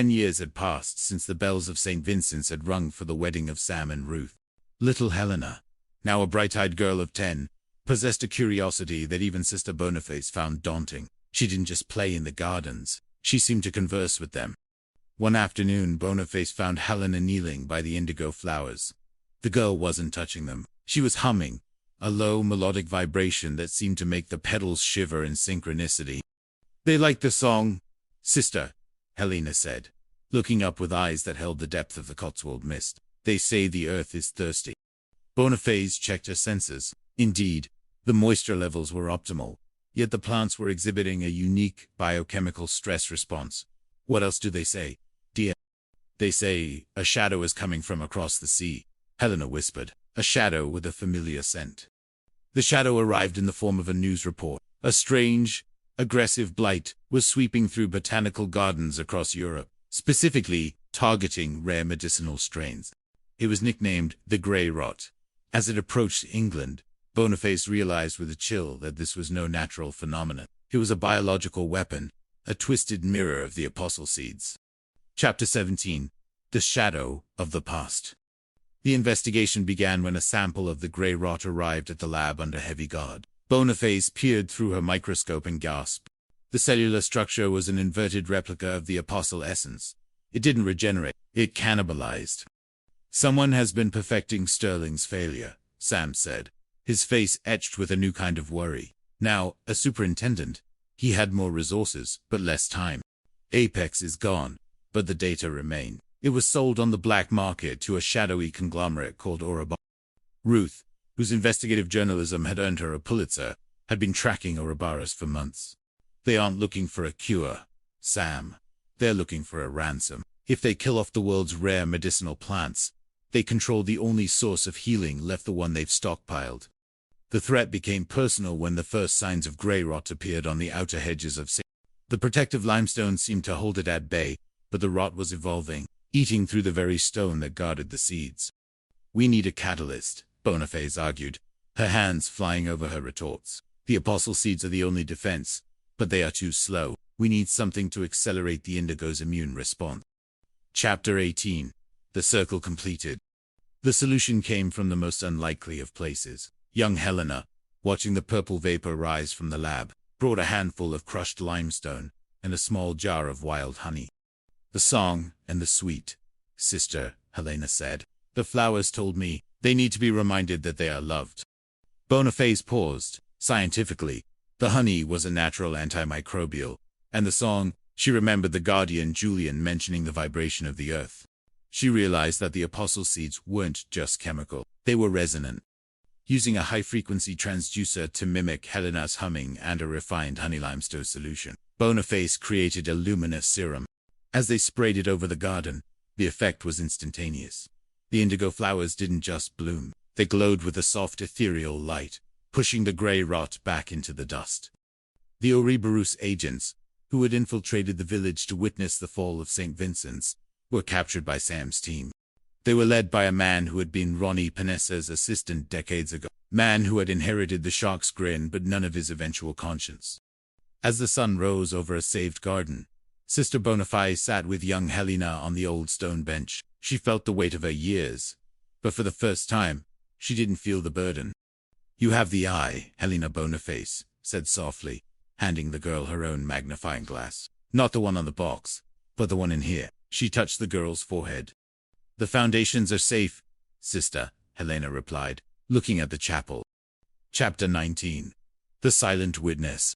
10 years had passed since the bells of St. Vincent's had rung for the wedding of Sam and Ruth. Little Helena, now a bright-eyed girl of 10, possessed a curiosity that even Sister Boniface found daunting. She didn't just play in the gardens, she seemed to converse with them. One afternoon, Boniface found Helena kneeling by the indigo flowers. The girl wasn't touching them. She was humming, a low melodic vibration that seemed to make the petals shiver in synchronicity. "They like the song, Sister," Helena said, looking up with eyes that held the depth of the Cotswold mist. "They say the earth is thirsty." Boniface checked her senses. Indeed, the moisture levels were optimal, yet the plants were exhibiting a unique biochemical stress response. "What else do they say, dear?" "They say a shadow is coming from across the sea," Helena whispered, "a shadow with a familiar scent." The shadow arrived in the form of a news report. A strange, aggressive blight was sweeping through botanical gardens across Europe, specifically targeting rare medicinal strains. It was nicknamed the Grey Rot. As it approached England, Boniface realized with a chill that this was no natural phenomenon. It was a biological weapon, a twisted mirror of the apostle seeds. Chapter 17. The Shadow of the Past. The investigation began when a sample of the Grey Rot arrived at the lab under heavy guard. Boniface peered through her microscope and gasped. The cellular structure was an inverted replica of the apostle essence. It didn't regenerate, it cannibalized. "Someone has been perfecting Sterling's failure," Sam said, his face etched with a new kind of worry. Now, a superintendent, he had more resources, but less time. Apex is gone, but the data remain. It was sold on the black market to a shadowy conglomerate called Ouroboros. Ruth, whose investigative journalism had earned her a Pulitzer, had been tracking Ouroboros for months. "They aren't looking for a cure, Sam. They're looking for a ransom. If they kill off the world's rare medicinal plants, they control the only source of healing left, the one they've stockpiled." The threat became personal when the first signs of Grey Rot appeared on the outer hedges of St. The protective limestone seemed to hold it at bay, but the rot was evolving, eating through the very stone that guarded the seeds. "We need a catalyst," Boniface argued, her hands flying over her retorts. "The apostle seeds are the only defense, but they are too slow. We need something to accelerate the indigo's immune response." Chapter 18. The Circle Completed. The solution came from the most unlikely of places. Young Helena, watching the purple vapor rise from the lab, brought a handful of crushed limestone and a small jar of wild honey. "The song and the sweet, Sister," Helena said. "The flowers told me they need to be reminded that they are loved." Boniface paused. Scientifically, the honey was a natural antimicrobial, and the song, she remembered the guardian Julian mentioning the vibration of the earth. She realized that the apostle seeds weren't just chemical, they were resonant. Using a high-frequency transducer to mimic Helena's humming and a refined honey limestone solution, Boniface created a luminous serum. As they sprayed it over the garden, the effect was instantaneous. The indigo flowers didn't just bloom, they glowed with a soft ethereal light, pushing the Grey Rot back into the dust. The Ouroboros agents, who had infiltrated the village to witness the fall of St. Vincent's, were captured by Sam's team. They were led by a man who had been Ronnie Panessa's assistant decades ago, man who had inherited the shark's grin but none of his eventual conscience. As the sun rose over a saved garden, Sister Boniface sat with young Helena on the old stone bench. She felt the weight of her years, but for the first time, she didn't feel the burden. "You have the eye, Helena," Boniface said softly, handing the girl her own magnifying glass. "Not the one on the box, but the one in here." She touched the girl's forehead. "The foundations are safe, Sister," Helena replied, looking at the chapel. Chapter 19. The Silent Witness.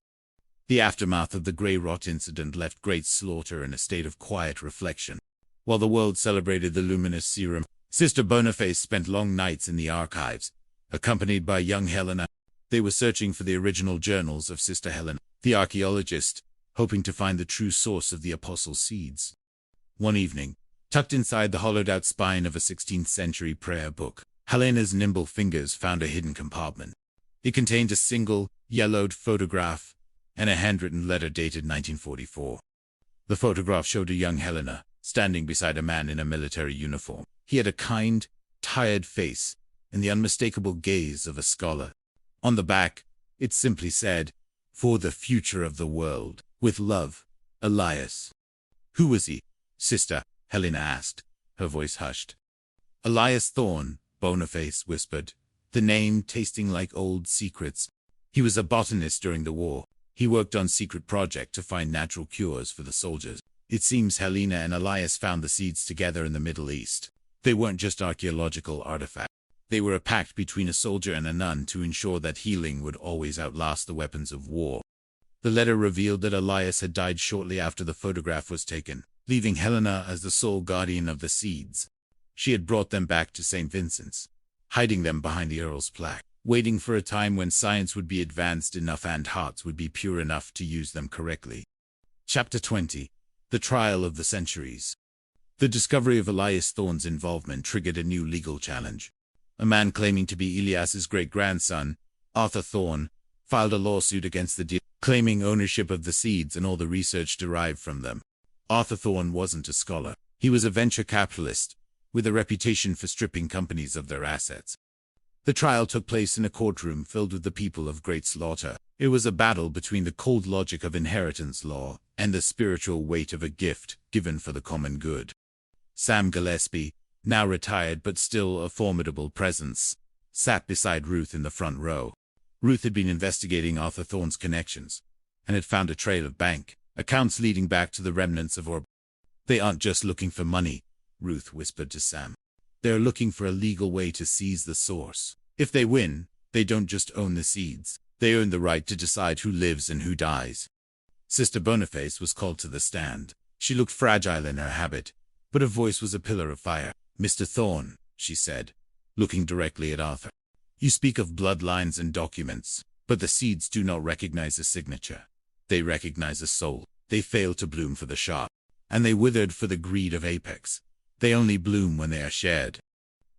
The aftermath of the Grey Rot incident left great slaughter in a state of quiet reflection. While the world celebrated the luminous serum, Sister Boniface spent long nights in the archives, accompanied by young Helena. They were searching for the original journals of Sister Helena, the archaeologist, hoping to find the true source of the apostle seeds. One evening, tucked inside the hollowed-out spine of a 16th-century prayer book, Helena's nimble fingers found a hidden compartment. It contained a single, yellowed photograph and a handwritten letter dated 1944. The photograph showed a young Helena, standing beside a man in a military uniform. He had a kind, tired face and the unmistakable gaze of a scholar. On the back, it simply said, "For the future of the world. With love, Elias." Who was he? Sister, Helena asked, her voice hushed. Elias Thorne, Boniface whispered, the name tasting like old secrets. He was a botanist during the war. He worked on secret project to find natural cures for the soldiers. It seems Helena and Elias found the seeds together in the Middle East. They weren't just archaeological artifacts. They were a pact between a soldier and a nun to ensure that healing would always outlast the weapons of war. The letter revealed that Elias had died shortly after the photograph was taken, leaving Helena as the sole guardian of the seeds. She had brought them back to St. Vincent's, hiding them behind the Earl's plaque, waiting for a time when science would be advanced enough and hearts would be pure enough to use them correctly. Chapter 20. The Trial of the Centuries. The discovery of Elias Thorne's involvement triggered a new legal challenge. A man claiming to be Elias's great-grandson, Arthur Thorne, filed a lawsuit against the deal, claiming ownership of the seeds and all the research derived from them. Arthur Thorne wasn't a scholar. He was a venture capitalist, with a reputation for stripping companies of their assets. The trial took place in a courtroom filled with the people of great slaughter. It was a battle between the cold logic of inheritance law and the spiritual weight of a gift given for the common good. Sam Gillespie, now retired but still a formidable presence, sat beside Ruth in the front row. Ruth had been investigating Arthur Thorne's connections, and had found a trail of bank accounts leading back to the remnants of Orb. They aren't just looking for money, Ruth whispered to Sam. They're looking for a legal way to seize the source. If they win, they don't just own the seeds. They own the right to decide who lives and who dies. Sister Boniface was called to the stand. She looked fragile in her habit, but her voice was a pillar of fire. Mr. Thorne, she said, looking directly at Arthur. You speak of bloodlines and documents, but the seeds do not recognize a signature. They recognize a soul. They fail to bloom for the sharp, and they withered for the greed of apex. They only bloom when they are shared.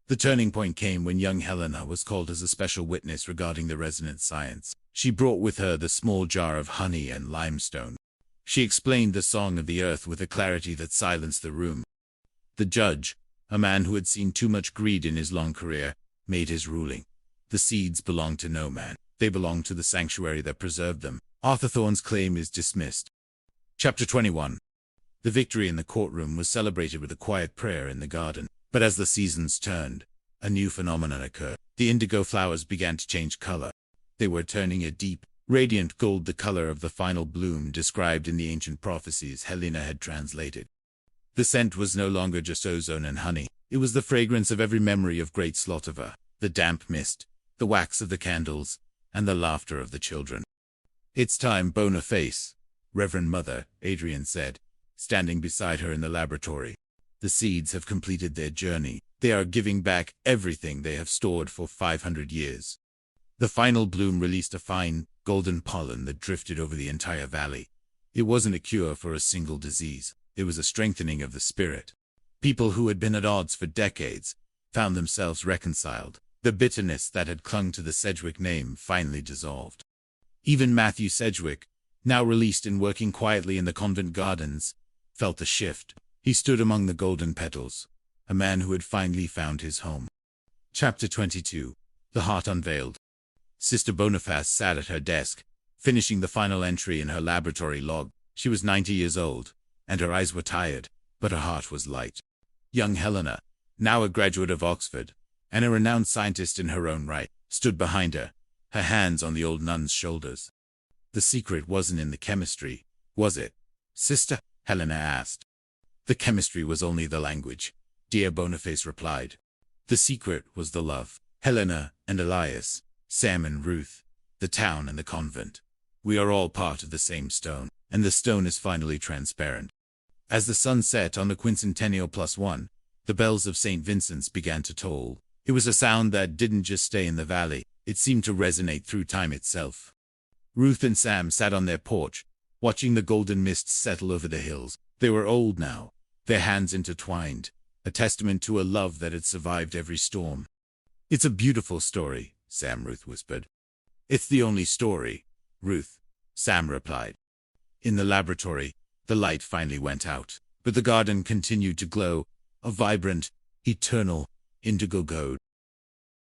The turning point came when young Helena was called as a special witness regarding the resonance science. She brought with her the small jar of honey and limestone. She explained the song of the earth with a clarity that silenced the room. The judge, a man who had seen too much greed in his long career, made his ruling. The seeds belong to no man. They belong to the sanctuary that preserved them. Arthur Thorne's claim is dismissed. Chapter 21. The victory in the courtroom was celebrated with a quiet prayer in the garden. But as the seasons turned, a new phenomenon occurred. The indigo flowers began to change color. They were turning a deep, radiant gold, the color of the final bloom described in the ancient prophecies Helena had translated. The scent was no longer just ozone and honey. It was the fragrance of every memory of Great Slotover, the damp mist, the wax of the candles, and the laughter of the children. It's time, Boniface, Reverend Mother, Adrian said, standing beside her in the laboratory. The seeds have completed their journey. They are giving back everything they have stored for 500 years. The final bloom released a fine, golden pollen that drifted over the entire valley. It wasn't a cure for a single disease. It was a strengthening of the spirit. People who had been at odds for decades found themselves reconciled. The bitterness that had clung to the Sedgwick name finally dissolved. Even Matthew Sedgwick, now released and working quietly in the convent gardens, felt the shift. He stood among the golden petals, a man who had finally found his home. Chapter 22. The Heart Unveiled. Sister Boniface sat at her desk, finishing the final entry in her laboratory log. She was 90 years old, and her eyes were tired, but her heart was light. Young Helena, now a graduate of Oxford, and a renowned scientist in her own right, stood behind her, her hands on the old nun's shoulders. The secret wasn't in the chemistry, was it, sister? Helena asked. The chemistry was only the language, dear Boniface replied. The secret was the love. Helena and Elias, Sam and Ruth, the town and the convent. We are all part of the same stone, and the stone is finally transparent. As the sun set on the quincentennial +1, the bells of St. Vincent's began to toll. It was a sound that didn't just stay in the valley, it seemed to resonate through time itself. Ruth and Sam sat on their porch, watching the golden mists settle over the hills. They were old now, their hands intertwined, a testament to a love that had survived every storm. It's a beautiful story, Ruth whispered. It's the only story, Ruth, Sam replied. In the laboratory, the light finally went out, but the garden continued to glow, a vibrant, eternal, indigo gold.